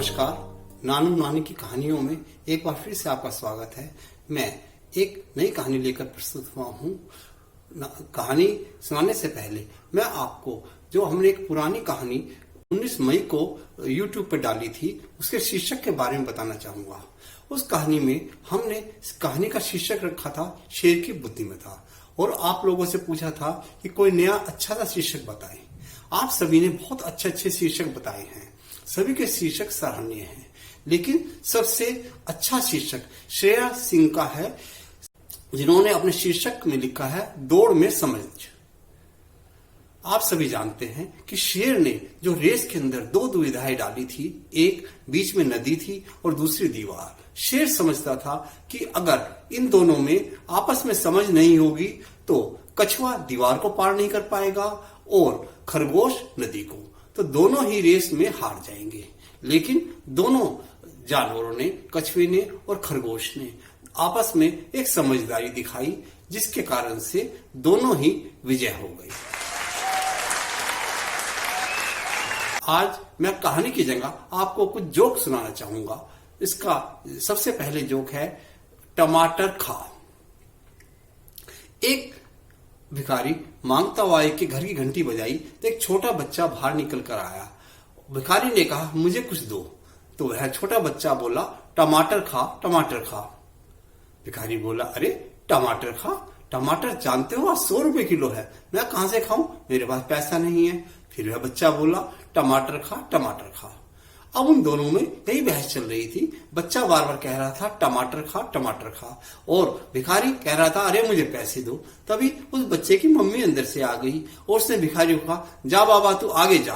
नमस्कार। नानू नानी की कहानियों में एक बार फिर से आपका स्वागत है। मैं एक नई कहानी लेकर प्रस्तुत हुआ हूँ। कहानी सुनाने से पहले मैं आपको जो हमने एक पुरानी कहानी 19 मई को YouTube पर डाली थी उसके शीर्षक के बारे में बताना चाहूंगा। उस कहानी में हमने कहानी का शीर्षक रखा था शेर की बुद्धिमत्ता और आप लोगों से पूछा था कि कोई नया अच्छा सा शीर्षक बताएं। आप सभी ने बहुत अच्छे शीर्षक बताए हैं। सभी के शीर्षक सराहनीय हैं, लेकिन सबसे अच्छा शीर्षक श्रेया सिंह का है, जिन्होंने अपने शीर्षक में लिखा है दौड़ में समझ। आप सभी जानते हैं कि शेर ने जो रेस के अंदर दो दुविधाएं डाली थी, एक बीच में नदी थी और दूसरी दीवार। शेर समझता था कि अगर इन दोनों में आपस में समझ नहीं होगी तो कछुआ दीवार को पार नहीं कर पाएगा और खरगोश नदी को, तो दोनों ही रेस में हार जाएंगे। लेकिन दोनों जानवरों ने, कछुए ने और खरगोश ने आपस में एक समझदारी दिखाई, जिसके कारण से दोनों ही विजय हो गई। आज मैं कहानी की जगह आपको कुछ जोक सुनाना चाहूंगा। इसका सबसे पहले जोक है टमाटर खा। एक भिखारी मांगता हुआ के घर की घंटी बजाई तो एक छोटा बच्चा बाहर निकल कर आया। भिखारी ने कहा मुझे कुछ दो, तो वह छोटा बच्चा बोला टमाटर खा, टमाटर खा। भिखारी बोला अरे टमाटर खा, टमाटर जानते हो 100 रुपए किलो है, मैं कहां से खाऊं, मेरे पास पैसा नहीं है। फिर वह बच्चा बोला टमाटर खा, टमाटर खा। अब उन दोनों में यही बहस चल रही थी। बच्चा बार बार कह रहा था टमाटर खा, टमाटर खा, और भिखारी कह रहा था अरे मुझे पैसे दो। तभी उस बच्चे की मम्मी अंदर से आ गई और उसने भिखारी को कहा जा बाबा तू आगे जा।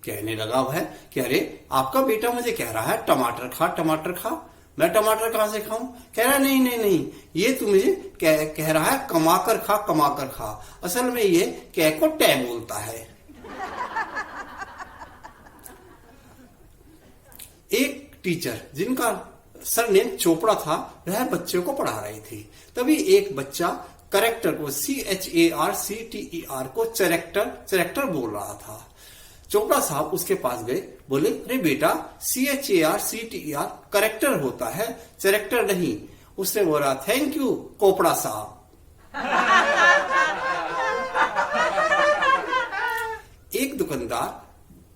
कहने लगा वह कि अरे आपका बेटा मुझे कह रहा है टमाटर खा, टमाटर खा, मैं टमाटर कहां से खाऊं। कह रहा नहीं नहीं नहीं, ये तू मुझे कह रहा है कमाकर खा, कमाकर खा। असल में ये कह को टै बोलता है। एक टीचर जिनका सरनेम चोपड़ा था, वह बच्चे को पढ़ा रही थी। तभी एक बच्चा करेक्टर को CHARCTER को चरेक्टर बोल रहा था। चोपड़ा साहब उसके पास गए, बोले अरे बेटा CHARCTER करेक्टर होता है, चरेक्टर नहीं। उसने बोला थैंक यू कोपड़ा साहब। एक दुकानदार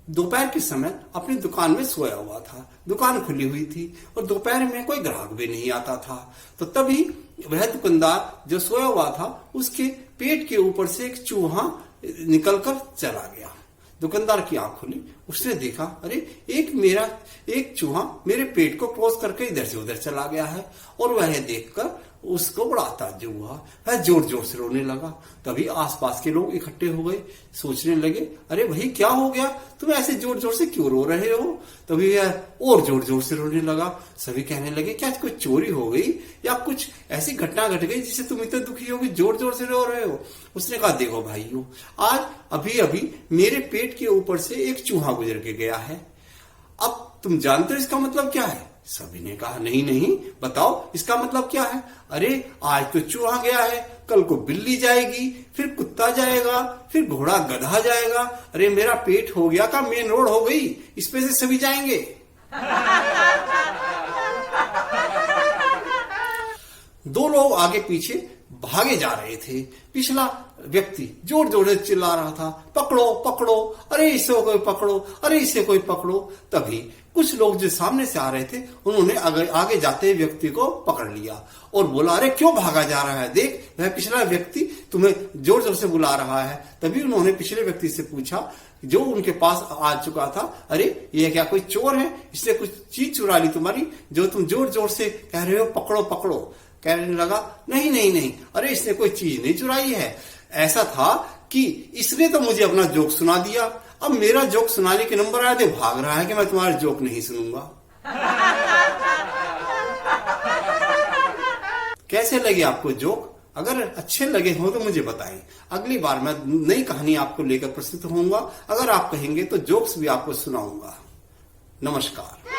दोपहर के समय अपनी दुकान में सोया हुआ था। दुकान खुली हुई थी और दोपहर में कोई ग्राहक भी नहीं आता था। तो तभी वह दुकानदार जो सोया हुआ था, उसके पेट के ऊपर से एक चूहा निकलकर चला गया। दुकानदार की आंख खुली, उसने देखा अरे एक चूहा मेरे पेट को क्रॉस करके इधर से उधर चला गया है। और वह देखकर उसको बड़ा ताज्जुब हुआ, वह जोर जोर से रोने लगा। तभी आसपास के लोग इकट्ठे हो गए, सोचने लगे अरे भाई क्या हो गया, तुम ऐसे जोर जोर से क्यों रो रहे हो। तभी वह और जोर जोर से रोने लगा। सभी कहने लगे क्या कोई चोरी हो गई या कुछ ऐसी घटना घट गई जिससे तुम इतने दुखी हो गए, जोर जोर से रो रहे हो। उसने कहा देखो भाइयों, आज अभी अभी मेरे पेट के ऊपर से एक चूहा गुजर के गया है। अब तुम जानते हो इसका मतलब क्या है। सभी ने कहा नहीं नहीं बताओ इसका मतलब क्या है। अरे आज तो चूहा गया है, कल को बिल्ली जाएगी, फिर कुत्ता जाएगा, फिर घोड़ा गधा जाएगा। अरे मेरा पेट हो गया का मेन रोड हो गई, इस पे से सभी जाएंगे। दो लोग आगे पीछे भागे जा रहे थे। पिछला व्यक्ति जोर जोर से चिल्ला रहा था पकड़ो पकड़ो, अरे इसे कोई पकड़ो, अरे इसे कोई पकड़ो। तभी कुछ लोग जो सामने से आ रहे थे, उन्होंने आगे जाते व्यक्ति को पकड़ लिया और बोला अरे क्यों भागा जा रहा है, देख वह पिछला व्यक्ति तुम्हें जोर जोर से बुला रहा है। तभी उन्होंने पिछले व्यक्ति से पूछा जो उनके पास आ चुका था, अरे ये क्या कोई चोर है, इसने कुछ चीज चुरा ली तुम्हारी जो तुम जोर जोर से कह रहे हो पकड़ो पकड़ो। कहने लगा नहीं नहीं नहीं, अरे इसने कोई चीज नहीं चुराई है, ऐसा था कि इसने तो मुझे अपना जोक सुना दिया, अब मेरा जोक सुनाने के नंबर आया तो भाग रहा है कि मैं तुम्हारा जोक नहीं सुनूंगा। कैसे लगे आपको जोक? अगर अच्छे लगे हो तो मुझे बताएं। अगली बार मैं नई कहानी आपको लेकर प्रस्तुत होऊंगा। अगर आप कहेंगे तो जोक्स भी आपको सुनाऊंगा। नमस्कार।